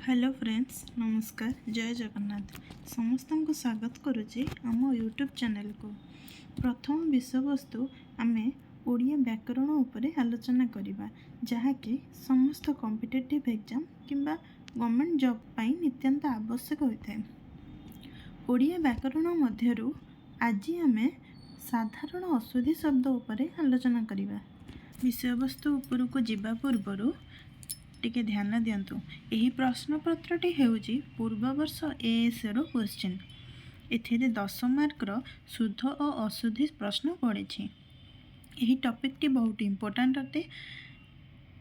Hello friends, नमस्कार। जय जगन्नाथ। समस्त को स्वागत करुच्ची आम यूट्यूब चैनल को। प्रथम विषयवस्तु आमे ओडिया व्याकरण उपरे आलोचना करिबा, जहाँकि समस्त कॉम्पिटिटिव एग्जाम किंबा गवर्नमेंट जॉब पाई नित्यंत आवश्यक होता है। ओडिया व्याकरण मध्यरु आज आमे साधारण अशुद्धि शब्द उपरे आलोचना करिबा। विषयवस्तु उपरु को जिबा पूर्वरु टिके ध्यान दियंतु। एही प्रश्नपत्रटी हेउची पूर्व वर्ष एएसए रो क्वेश्चन। एथिरे 10 मार्कर शुद्ध और अशुद्धि प्रश्न पड़े। एही टॉपिक टी बहुत इम्पोर्टेंट अटे।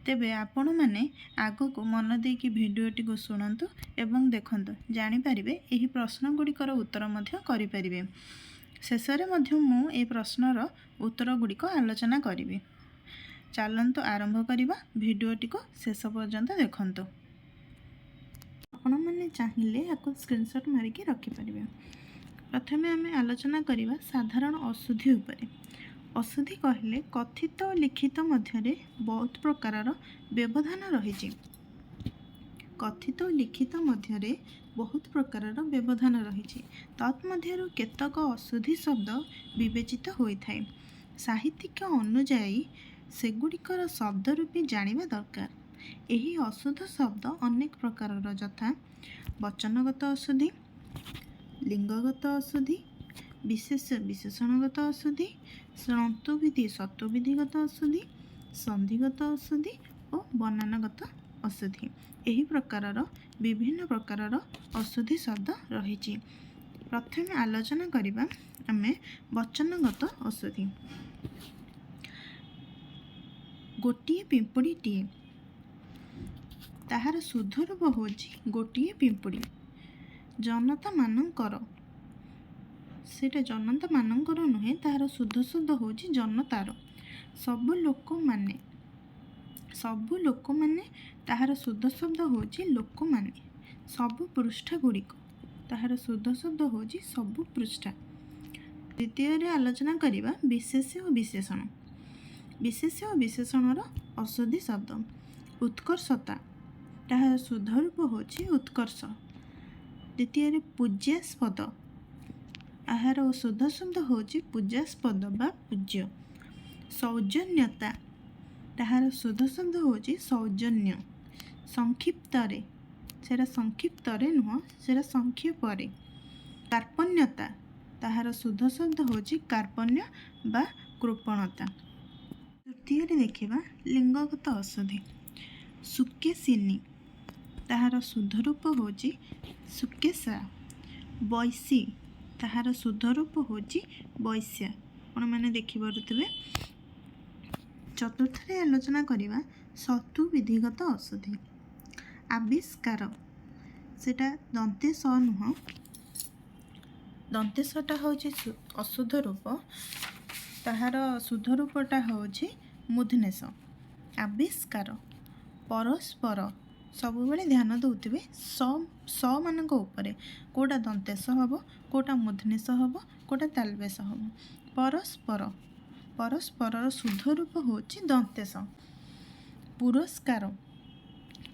तेबे आपण माने आगो को मन दे कि वीडियोटी को सुनंतु एवं देखंतु, जानि परिबे एही प्रश्न गुड़िकर उत्तर मध्य करि परिबे। शेषरे मध्य मु ए प्रश्नर उत्तर गुड़िक आलोचना करिबे। चलतु आरंभ करिबा। वीडियोटी को शेष पर्यंत देखंतु। आपण माने चाहिए याको स्क्रीनशॉट मारिकी रखि परिबे। प्रथमे आमे आलोचना करिबा साधारण अशुद्धि उपरे। अशुद्धि कहले कथित और लिखित मध्यरे बहुत प्रकारर व्यवधान रहिछि। कथित और लिखित मध्यरे बहुत प्रकारर व्यवधान रहिछि। तन्मध्यरु केतक अशुद्धि शब्द विवेचित होइथाय। साहित्यिक अनुଯାयी सेगुड़िकर शब्द रूपी जानिबा दरकार। एही अशुद्ध शब्द अनेक प्रकारर, यथा वचनगत अशुद्धि, लिंगगत अशुद्धि, विशेष विशेषणगत अशुद्धि, षत्वविधि सत्वविधिगत अशुद्धि, संधिगत अशुद्धि और बनानगत अशुद्धि। एही प्रकारर विभिन्न प्रकारर अशुद्धि शब्द रहिछि। प्रथमे आलोचना करिबा आमे वचनगत अशुद्धि। गोटिए पिंपुड़ीटीए, ताहार शुद्ध रूप होछि गोटिए पिंपुड़ी। जनता मानकर, सेटा जनता मानकर नुहे, ताहार शुद्ध शब्द होछि जनतार। सबु लोक माने, ताहार शुद्ध शब्द होछि लोक माने। सबु पृष्ठ गुड़िक, ताहार शुद्ध शब्द होछि सबु पृष्ठ। द्वितीय आलोचना करिबा विशेष और विशेषण। विशेष और विशेषणर अशुद्धि शब्द। उत्कर्षता, ताहार शुद्ध रूप होछि उत्कर्ष। द्वितीय पूज्यास्पद, आहार शुद्ध शब्द होछि पूज्यास्पद बा पूज्य। सौजन्यता, ताहार शुद्ध शब्द होछि सौजन्य। संक्षिप्तरे, सेरा संक्षिप्तरे नुह, सेरा संक्षेपरे। कार्पण्यता, ताहार शुद्ध शब्द होछि कार्पण्य बा कृपणता। तृतीय देखिबा लिंगगत अशुद्धि। सुकेशिनी, ताहार शुद्ध रूप होछि सुकेशा। वैशी, ताहार शुद्ध रूप होछि वैश्या। आपण माने देखि पारुथिबे। चतुर्थ आलोचना करिबा सत्वविधिगत अशुद्धि। आविष्कार, सेटा दंते स नुह, दंते सटा होछि अशुद्ध रूप, ताहार शुद्ध रूपटा होछि मूर्धनेश। आविष्कार, परस्पर, सब बेले ध्यान दउथिबे स मानक उपरे। कोटा दंतेश हबो, कोटा मूर्धनेश हबो, कोटा तालबेश हबो। परस्पर, परस्परर शुद्ध रूप होछि दंतेश। पुरस्कार,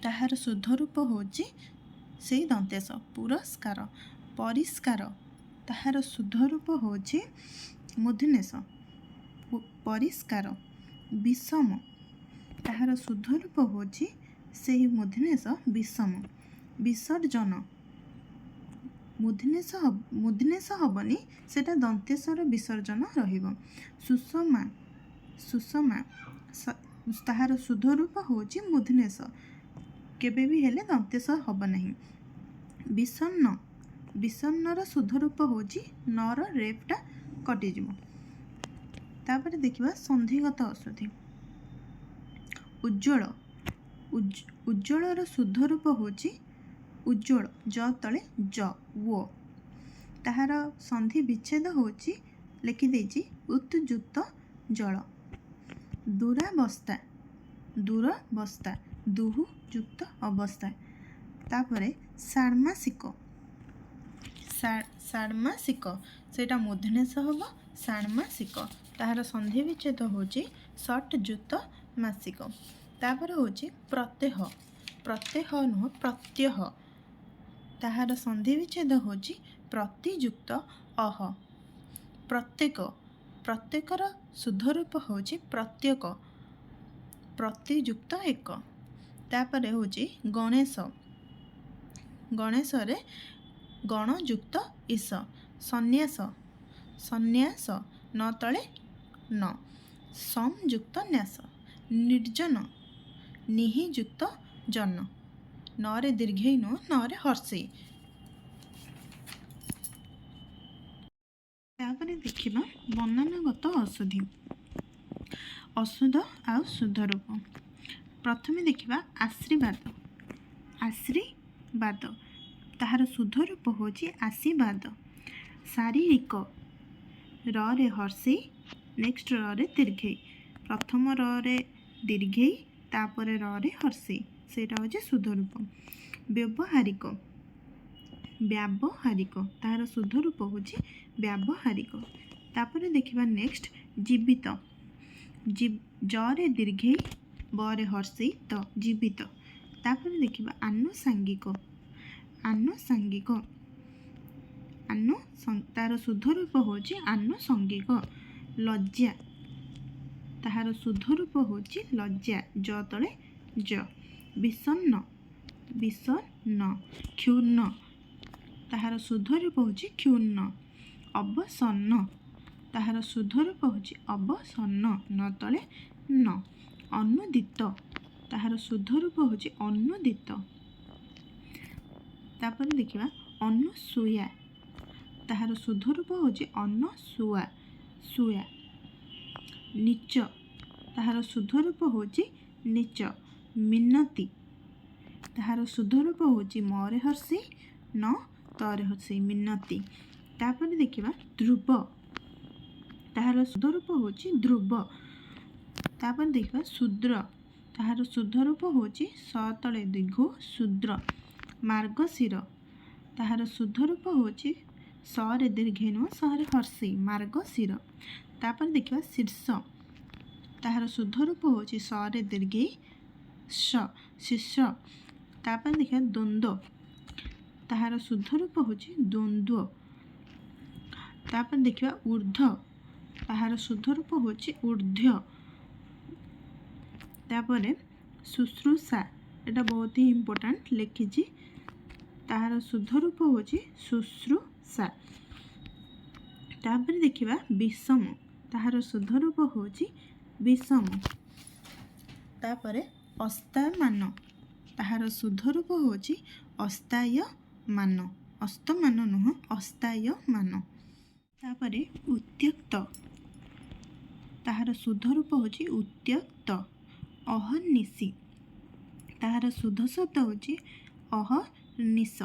ताहार शुद्ध रूप होछि सेई दंतेश पुरस्कार। परिष्कार, ताहार शुद्ध रूप होछि मूर्धनेश परिष्कार। विषम, ताहार शुद्ध रूप होछि सेही मूर्धनेश विषम। विसर्जन, मूर्धनेश हबनी, सेटा दंतेशर विसर्जन रहिबो। सुषमा, सुषमा, ताहार शुद्ध रूप होछि मूर्धनेश, केबे भी हेले दंतेश हब नहीं। विषण्ण, विषण्णर शुद्ध रूप होछि नर रेपटा कटिजिवो। तापर देखिबा संधिगत अशुद्धि। उज्ज्वल, उज्ज्वलर शुद्ध रूप होछि उज्ज्वल, ज तले ज वो। ताहार संधि विच्छेद होछि, लिखि देछि उत्युक्त जल। दुरावस्था, दुरावस्था, दुहु युक्त अवस्था। तापरे षाण्मासिक, षाण्मासिक, सेटा मूर्धनेश हबो षाण्मासिक। ताहार संधि विच्छेद होछि षट युक्त मासिक। तापर होछि प्रत्यय। प्रत्यय नुह प्रत्यय, ତାହାର ସନ୍ଧି ବିଚ୍ଛେଦ ହେଉଛି ପ୍ରତିଯୁକ୍ତ ଅହ। ପ୍ରତ୍ୟେକ, ପ୍ରତ୍ୟେକର ଶୁଦ୍ଧ ରୂପ ହେଉଛି ପ୍ରତ୍ୟେକ, ପ୍ରତିଯୁକ୍ତ ଏକ। ତାପରେ ହେଉଛି ଗଣେଶ, ଗଣେଶରେ ଗଣ ଯୁକ୍ତ ଈଶ। ସନ୍ନ୍ୟାସ, ସନ୍ନ୍ୟାସ ନ ତଳେ ନ, ସଂଯୁକ୍ତ ନ୍ୟାସ। ନିର୍ଜନ, ନିହି ଯୁକ୍ତ ଜନ, ନରେ ଦୀର୍ଘେଇ ନୁହଁ, ନରେ ହର୍ଷେଇ। ତାପରେ ଦେଖିବା ବନାନଗତ ଅଶୁଦ୍ଧି, ଅଶୁଦ୍ଧ ଆଉ ଶୁଦ୍ଧ ରୂପ। ପ୍ରଥମେ ଦେଖିବା ଆଶୀର୍ବାଦ, ଆଶୀର୍ବାଦ ତାହାର ଶୁଦ୍ଧ ରୂପ ହେଉଛି ଆଶୀର୍ବାଦ। ଶାରୀରିକ, ରରେ ହର୍ଷେଇ, ନେକ୍ସଟ ରରେ ଦୀର୍ଘେଇ। ପ୍ରଥମ ରରେ ଦୀର୍ଘେଇ, ତାପରେ ରରେ ହର୍ଷେଇ, ସେଇଟା ହେଉଛି ଶୁଦ୍ଧ ରୂପ। ବ୍ୟବହାରିକ, ବ୍ୟାବହାରିକ ତାହାର ଶୁଦ୍ଧ ରୂପ ହେଉଛି ବ୍ୟାବହାରିକ। ତାପରେ ଦେଖିବା ନେକ୍ସଟ ଜୀବିତ, ଜରେ ଦୀର୍ଘେଇ, ବରେ ହର୍ଷେଇ, ତ ଜୀବିତ। ତାପରେ ଦେଖିବା ଆନୁଷାଙ୍ଗିକ, ଆନୁଷାଙ୍ଗିକ, ତାହାର ଶୁଦ୍ଧ ରୂପ ହେଉଛି ଆନୁଷଙ୍ଗିକ। ଲଜ୍ଜା, ତାହାର ଶୁଦ୍ଧ ରୂପ ହେଉଛି ଲଜ୍ଜା, ଜ ତଳେ ଜ। ବିଷଣ୍ଣ, ବିଷଣ୍ଣ। କ୍ଷୁର୍ଣ୍ଣ, ତାହାର ଶୁଦ୍ଧ ରୂପ ହେଉଛି କ୍ଷୁର୍ଣ୍ଣ। ଅବସନ୍ନ, ତାହାର ଶୁଦ୍ଧ ରୂପ ହେଉଛି ଅବସନ୍ନ, ନ ତଳେ ନ। ଅନୁଦିତ, ତାହାର ଶୁଦ୍ଧ ରୂପ ହେଉଛି ଅନୁଦିତ। ତାପରେ ଦେଖିବା ଅନୁସୂୟା, ତାହାର ଶୁଦ୍ଧ ରୂପ ହେଉଛି ଅନସୁଆ, ସୁୟା। ନୀଚ, ତାହାର ଶୁଦ୍ଧ ରୂପ ହେଉଛି ନୀଚ। ମିନତି, ତାହାର ଶୁଦ୍ଧ ରୂପ ହେଉଛି ମରେ ହର୍ଷେଇ, ନ ତରେ ହର୍ଷେଇ, ମିନତି। ତାପରେ ଦେଖିବା ଧ୍ରୁବ, ତାହାର ଶୁଦ୍ଧ ରୂପ ହେଉଛି ଧ୍ରୁବ। ତାପରେ ଦେଖିବା ଶୂଦ୍ର, ତାହାର ଶୁଦ୍ଧ ରୂପ ହେଉଛି ସ ତଳେ ଦୀର୍ଘ, ଶୂଦ୍ର। ମାର୍ଗଶିର, ତାହାର ଶୁଦ୍ଧ ରୂପ ହେଉଛି ସରେ ଦୀର୍ଘେଇ ନୁହଁ, ସରେ ହର୍ଷେଇ, ମାର୍ଗଶିର। ତାପରେ ଦେଖିବା ଶୀର୍ଷ, ତାହାର ଶୁଦ୍ଧ ରୂପ ହେଉଛି ସରେ ଦୀର୍ଘେଇ, ସ, ଶୀର୍ଷ। ତାପରେ ଦେଖିବା ଦ୍ୱନ୍ଦ୍ୱ, ତାହାର ଶୁଦ୍ଧ ରୂପ ହେଉଛି ଦ୍ୱନ୍ଦ୍ୱ। ତାପରେ ଦେଖିବା ଊର୍ଦ୍ଧ୍ୱ, ତାହାର ଶୁଦ୍ଧ ରୂପ ହେଉଛି ଊର୍ଦ୍ଧ୍ୱ। ତାପରେ ଶୁଶ୍ରୂଷା, ଏଟା ବହୁତ ହି ଇମ୍ପୋର୍ଟାଣ୍ଟ ଲେଖିଛି, ତାହାର ଶୁଦ୍ଧ ରୂପ ହେଉଛି ଶୁଶ୍ରୂଷା। ତାପରେ ଦେଖିବା ବିଷମ, ତାହାର ଶୁଦ୍ଧ ରୂପ ହେଉଛି ବିଷମ। ତାପରେ ଅସ୍ତାୟମାନ, ତାହାର ଶୁଦ୍ଧ ରୂପ ହେଉଛି ଅସ୍ତାୟମାନ, ଅସ୍ତମାନ ନୁହଁ, ଅସ୍ତାୟମାନ। ତାପରେ ଉତ୍ତ୍ୟକ୍ତ, ତାହାର ଶୁଦ୍ଧ ରୂପ ହେଉଛି ଉତ୍ତ୍ୟକ୍ତ। ଅହର୍ନିଶି, ତାହାର ଶୁଦ୍ଧ ଶବ୍ଦ ହେଉଛି ଅହର୍ନିଶ।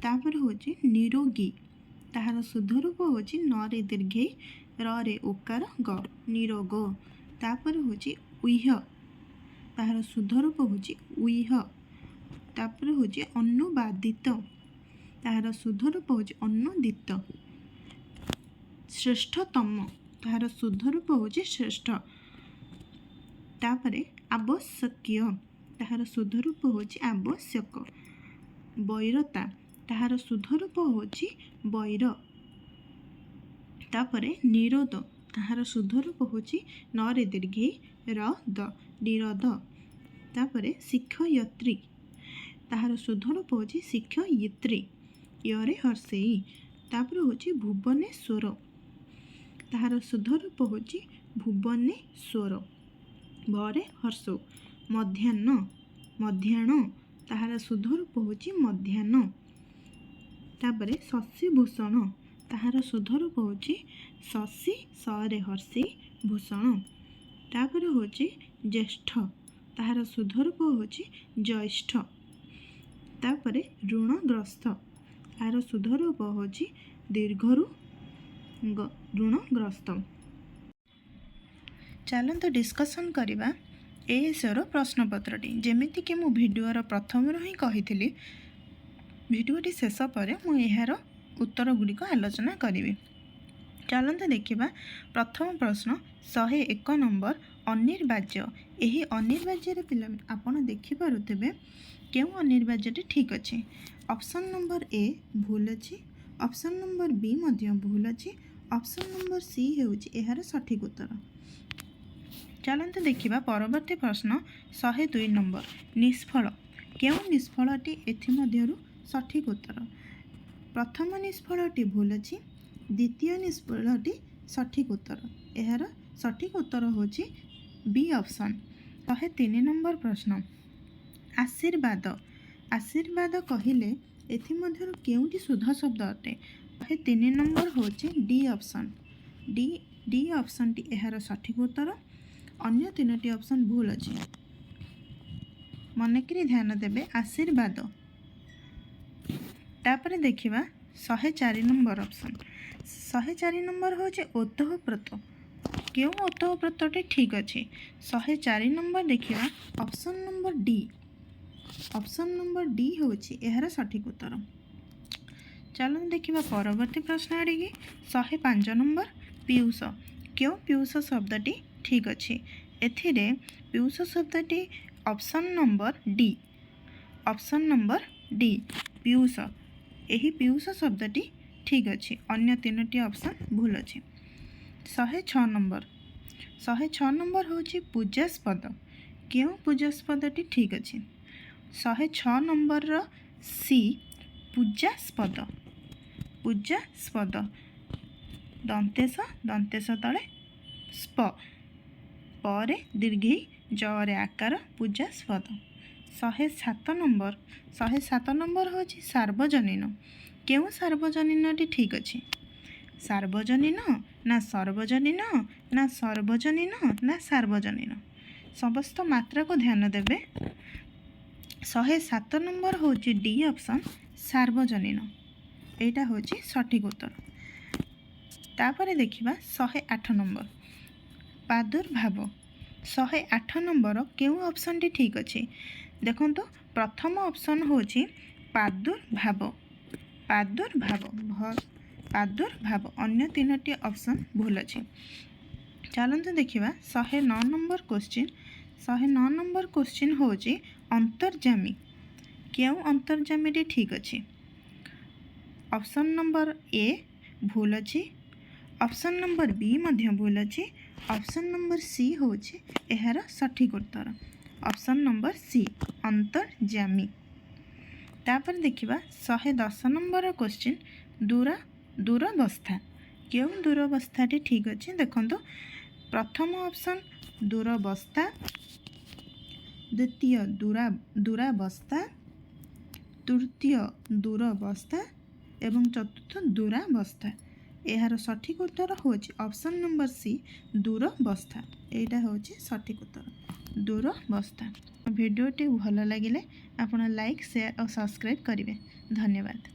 ତାପରେ ହେଉଛି ନିରୋଗୀ, ତାହାର ଶୁଦ୍ଧ ରୂପ ହେଉଛି ନରେ ଦୀର୍ଘେଇ, ରରେ ଓକାର, ଗ, ନିରୋଗ। ତାପରେ ହେଉଛି ଉହ୍ୟ, ତାହାର ଶୁଦ୍ଧ ରୂପ ହେଉଛି ଉହ୍ୟ। ତାପରେ ହେଉଛି ଅନୁବାଦିତ, ତାହାର ଶୁଦ୍ଧ ରୂପ ହେଉଛି ଅନୁଦିତ। ଶ୍ରେଷ୍ଠତମ, ତାହାର ଶୁଦ୍ଧ ରୂପ ହେଉଛି ଶ୍ରେଷ୍ଠ। ତାପରେ ଆବଶ୍ୟକୀୟ, ତାହାର ଶୁଦ୍ଧ ରୂପ ହେଉଛି ଆବଶ୍ୟକ। ବୈରତା, ତାହାର ଶୁଦ୍ଧ ରୂପ ହେଉଛି ବୈର। ତାପରେ ନିରୋଧ, ତାହାର ଶୁଦ୍ଧ ରୂପ ହେଉଛି ନରେ ଦୀର୍ଘେଇ, ର ଦ, ନିରୋଧ। ତାପରେ ଶିକ୍ଷୟତ୍ରୀ, ତାହାର ଶୁଦ୍ଧ ରୂପ ହେଉଛି ଶିକ୍ଷୟିତ୍ରୀ, ୟରେ ହର୍ଷେଇ। ତାପରେ ହେଉଛି ଭୁବନେଶ୍ୱର, ତାହାର ଶୁଦ୍ଧ ରୂପ ହେଉଛି ଭୁବନେଶ୍ୱର, ଭରେ ହର୍ଷଉ। ମଧ୍ୟାହ୍ନ, ମଧ୍ୟାହ୍ନ, ତାହାର ଶୁଦ୍ଧ ରୂପ ହେଉଛି ମଧ୍ୟାହ୍ନ। ତାପରେ ଶଶିଭୂଷଣ, ତାହାର ଶୁଦ୍ଧ ରୂପ ହେଉଛି ଶଶି, ସରେ ହର୍ଷେଇ, ଭୂଷଣ। ତାପରେ ହେଉଛି ଜ୍ୟେଷ୍ଠ, ତାହାର ଶୁଦ୍ଧ ରୂପ ହେଉଛି ଜ୍ୟୈଷ୍ଠ। ତାପରେ ଋଣଗ୍ରସ୍ତ, ତାହାର ଶୁଦ୍ଧ ରୂପ ହେଉଛି ଦୀର୍ଘରୁ ଋଣଗ୍ରସ୍ତ। ଚାଲନ୍ତୁ ଡିସ୍କସନ୍ କରିବା ଏଏସ୍ର ପ୍ରଶ୍ନପତ୍ରଟି। ଯେମିତିକି ମୁଁ ଭିଡ଼ିଓର ପ୍ରଥମରୁ ହିଁ କହିଥିଲି, ଭିଡ଼ିଓଟି ଶେଷ ପରେ ମୁଁ ଏହାର ଉତ୍ତର ଗୁଡ଼ିକ ଆଲୋଚନା କରିବି। ଚାଲନ୍ତୁ ଦେଖିବା ପ୍ରଥମ ପ୍ରଶ୍ନ 101 ନମ୍ବର ଅନିର୍ବାର୍ଯ୍ୟ। ଏହି ଅନିର୍ବାର୍ଯ୍ୟରେ ପିଲା ଆପଣ ଦେଖିପାରୁଥିବେ କେଉଁ ଅନିର୍ବାର୍ଯ୍ୟଟି ଠିକ୍ ଅଛି। ऑप्शन नंबर ए भूल अच्छी, ऑप्शन नंबर बी मध्य भूल अच्छी, ऑप्शन नंबर सी हेउची एहार सठिक उत्तर। चलते देखिबा परवर्ती प्रश्न 102 नंबर निष्फल केउ निष्फलटी एथिमध्यरु सठिक उत्तर। प्रथम निष्फलटी भूल अच्छी, द्वितीय निष्फलटी सठिक उत्तर। एहार सठिक उत्तर होची बी ऑप्शन। 103 नंबर प्रश्न आशीर्वाद आशीर्वाद कहिले एथिमध्यरु केउटी शुद्ध शब्द अटे। 103 नंबर होची डी ऑप्शन। डी ऑप्शन टी एहार सठिक उत्तर। अन्य तीनोटी ऑप्शन भूल अच्छी। मनकरी ध्यान देबे आशीर्वाद। तापर देखिबा 104 नंबर ऑप्शन। 104 नंबर होचे ओतःप्रोत केउ ओतःप्रोतटी ठीक अच्छे। 104 नंबर देखिबा option number D. Option number D होची एहार सठिक उत्तर। चलो देखिबा परवर्ती प्रश्न आड़िकी 105 नंबर पीयूष केउ पीयूष शब्दटी ठीक अच्छे। एथिरे पीयूष शब्दटी option number D. Option number D पीयूष यही पीयूष शब्दटी ठीक अच्छे। अन्य तीनोटी ऑप्शन भूल अच्छे। 106 नंबर 106 नंबर होची पूजास्पद केउ पूजास्पदटी ठीक अच्छे। 106 नंबर रो सी पूजास्पद पूजास्पद दंतेश दंतेश तले स्प परे दीर्घी जरे आकार पूजास्पद। 107 नंबर होची सार्वजनीन केउ सार्वजनीनटी ठीक अच्छे। सार्वजनीन ना सर्वजनीन ना सर्वजनीन ना सार्वजनीन समस्त मात्रा को ध्यान देबे। 107 नंबर होची डी ऑप्शन सार्वजनीन एटा होची सठिक उत्तर। तापरे देखिबा 108 नंबर प्रादुर्भाव। 108 नंबर केउ ऑप्शन टी ठीक अच्छे। देखंतु प्रथम ऑप्शन होची प्रादुर्भाव प्रादुर्भाव प्रादुर्भाव अन्य तीनोटी ऑप्शन भूल अच्छे। चलते देखिबा 109 नंबर क्वेश्चन। 109 नंबर क्वेश्चन होची अंतर्जामी केउ अंतर्जामी ठीक अच्छे। ऑप्शन नंबर ए भूल अच्छी, ऑप्शन नंबर बी मध्य भूल अच्छी, ऑप्शन नंबर सी होची एहार सठिक उत्तर। Option number C अंतर्जामी। तापर देखिबा 110 नंबर क्वेश्चन दूरावस्था केउ दूरावस्थाटी ठीक अच्छे। देखंतु प्रथम ऑप्शन दूरावस्था, द्वितीय दूरावस्था, तृतीय दूरावस्था एवं चतुर्थ दूरावस्था। एहार सठिक उत्तर होची ऑप्शन नंबर सी दूरावस्था एटा होची सठिक उत्तर दूरावस्था। वीडियोटी भल लगिले आपण लाइक शेयर और सब्सक्राइब करेंगे। धन्यवाद।